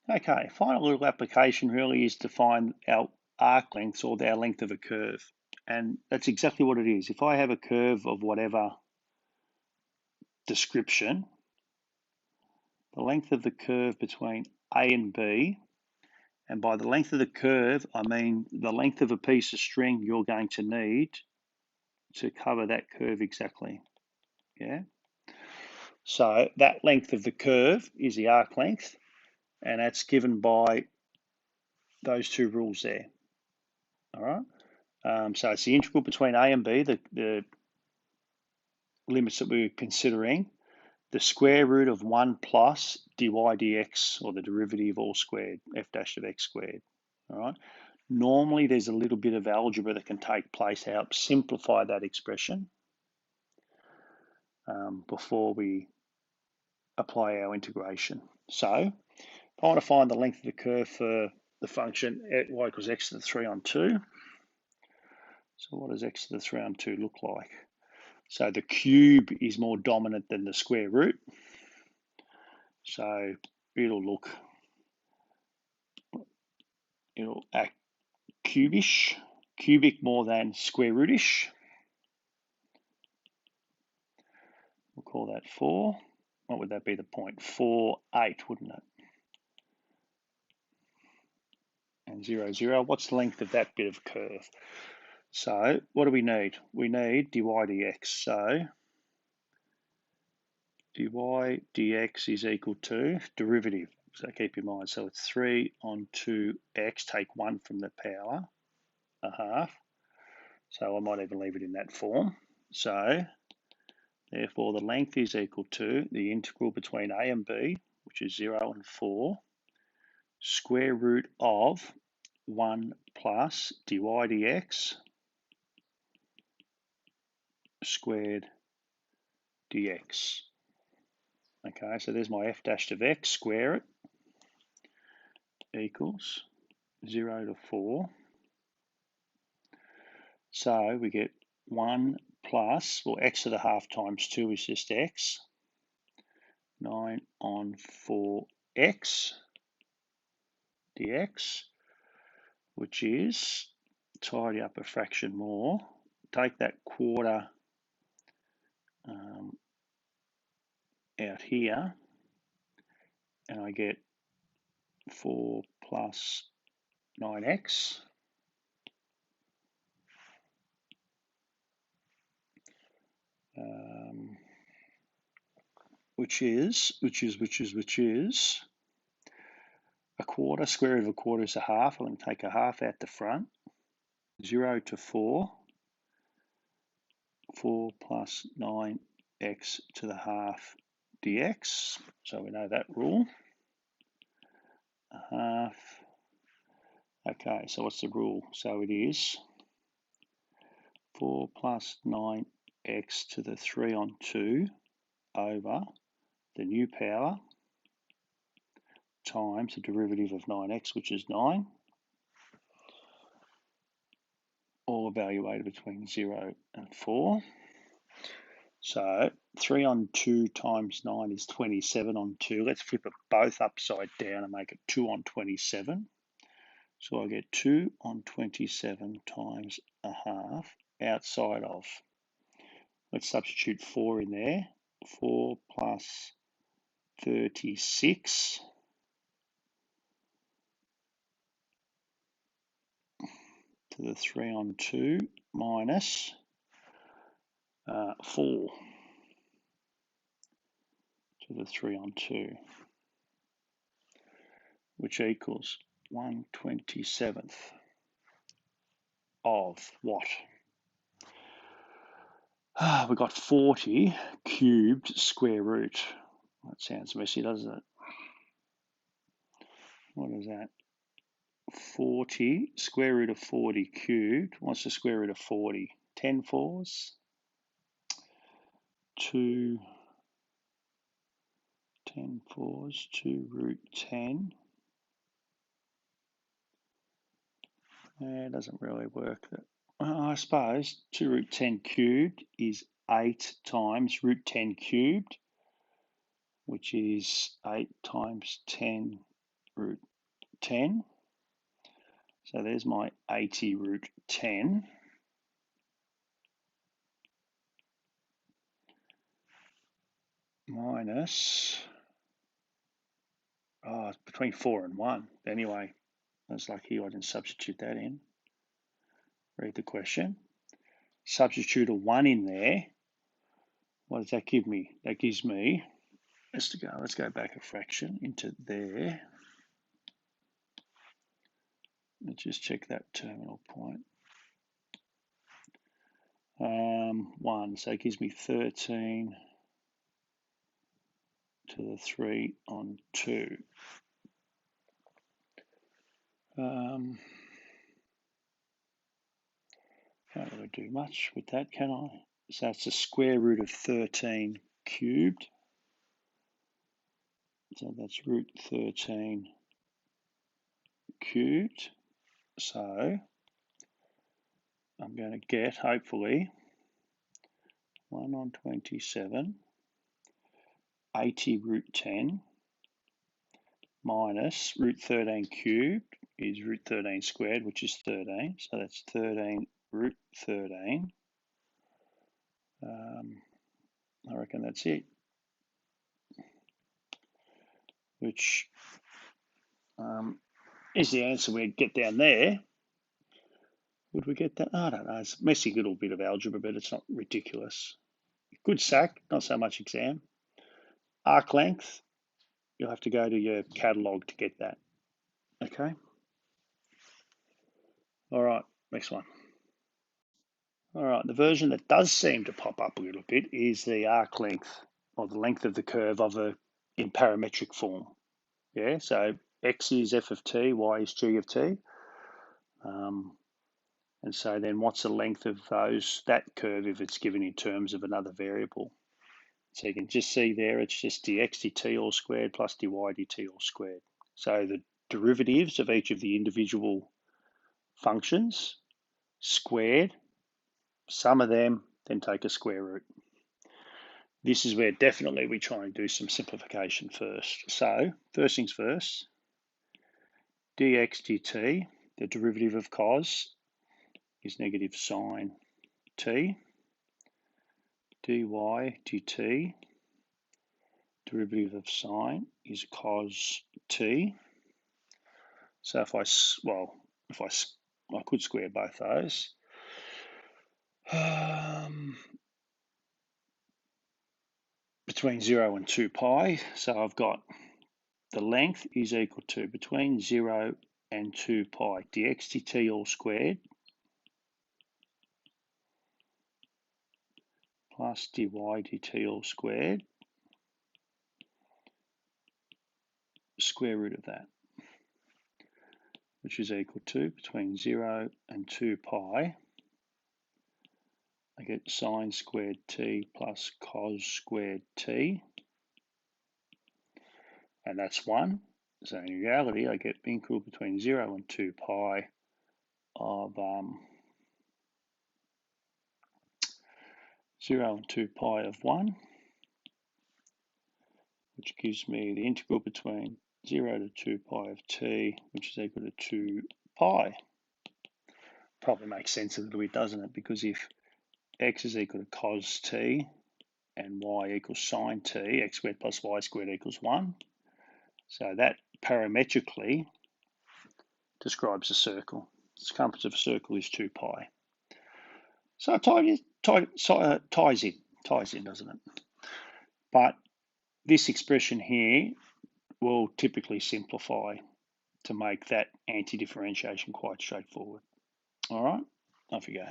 Okay, final little application really is to find our arc lengths or our length of a curve. And that's exactly what it is. If I have a curve of whatever description, the length of the curve between A and B, and by the length of the curve, I mean the length of a piece of string you're going to need to cover that curve exactly. Yeah. So that length of the curve is the arc length, and that's given by those two rules there. All right. So it's the integral between A and B, the limits that we're considering, the square root of 1 plus dy dx, or the derivative all squared, f dash of x squared. All right. Normally, there's a little bit of algebra that can take place to help simplify that expression before we apply our integration. So, if I want to find the length of the curve for the function at y equals x to the 3 on 2, so what does x to the 3 on 2 look like? So the cube is more dominant than the square root. So it'll act cubish, cubic more than square rootish. We'll call that 4. What would that be the point? 4, 8, wouldn't it? And 0, 0. What's the length of that bit of curve? So what do we need? We need dy dx. So dy dx is equal to derivative. So keep in mind, so it's 3 on 2x, take 1 from the power, a half. So I might even leave it in that form. So therefore the length is equal to the integral between a and b, which is 0 and 4, square root of 1 plus dy dx squared dx. Okay, so there's my f dash of x, square it, equals 0 to 4. So we get 1 plus, well, x to the half times 2 is just x, 9 on 4x dx, which is, tidy up a fraction more, take that quarter out here, and I get 4 plus 9x, which is a quarter. Square root of a quarter is a half. I'm going to take a half out the front. 0 to 4, 4 plus 9x to the half dx. So we know that rule. A half. Okay, so what's the rule? So it is 4 plus 9x to the 3 on 2 over the new power times the derivative of 9x, which is 9, all evaluated between 0 and 4. So 3 on 2 times 9 is 27 on 2. Let's flip it both upside down and make it 2 on 27. So I get 2 on 27 times a half outside of, let's substitute 4 in there, 4 plus 36 to the 3 on 2 minus 4 to the 3 on 2, which equals 1/27th of what? We got 40 cubed square root. That sounds messy, doesn't it? What is that? 40, square root of 40 cubed. What's the square root of 40? 10 fours? 2, 10 fours, 2 root 10. It doesn't really work. I suppose 2 root 10 cubed is 8 times root 10 cubed, which is 8 times 10 root 10. So there's my 80 root 10. Minus, it's between 4 and 1. Anyway, I was lucky I didn't substitute that in. Read the question. Substitute a 1 in there. What does that give me? That gives me, let's go back a fraction into there. Let's just check that terminal point. 1, so it gives me 13 to the 3 on 2. Can't really do much with that, can I? So it's the square root of 13 cubed. So that's root 13 cubed. So I'm going to get, hopefully, 1 on 27, 80 root 10 minus root 13 cubed is root 13 squared, which is 13. So that's 13 root 13. I reckon that's it. Which is the answer we'd get down there. Would we get that? I don't know. It's a messy little bit of algebra, but it's not ridiculous. Good sack, not so much exam. Arc length, you'll have to go to your catalogue to get that. Okay. All right, next one. All right, the version that does seem to pop up a little bit is the arc length, or the length of the curve of in parametric form. Yeah, so x is f of t, y is g of t. And so then what's the length of that curve if it's given in terms of another variable? So you can just see there, it's just dx dt all squared plus dy dt all squared. So the derivatives of each of the individual functions squared, sum of them, then take a square root. This is where definitely we try and do some simplification first. So first things first, dx dt, the derivative of cos is negative sine t. dy dt, derivative of sine is cos t. So if I could square both those. Between 0 and 2 pi, so I've got the length is equal to between 0 and 2 pi dx dt all squared plus dy dt all squared, square root of that, which is equal to between 0 and 2 pi. I get sine squared t plus cos squared t, and that's 1. So in reality, I get equal between 0 and 2 pi of 0 and 2 pi of 1, which gives me the integral between 0 to 2 pi of t, which is equal to 2 pi. Probably makes sense a little bit, doesn't it? Because if x is equal to cos t and y equals sine t, x squared plus y squared equals 1. So that parametrically describes a circle. The circumference of a circle is 2 pi. So it ties in, doesn't it? But this expression here will typically simplify to make that anti-differentiation quite straightforward. All right, off you go.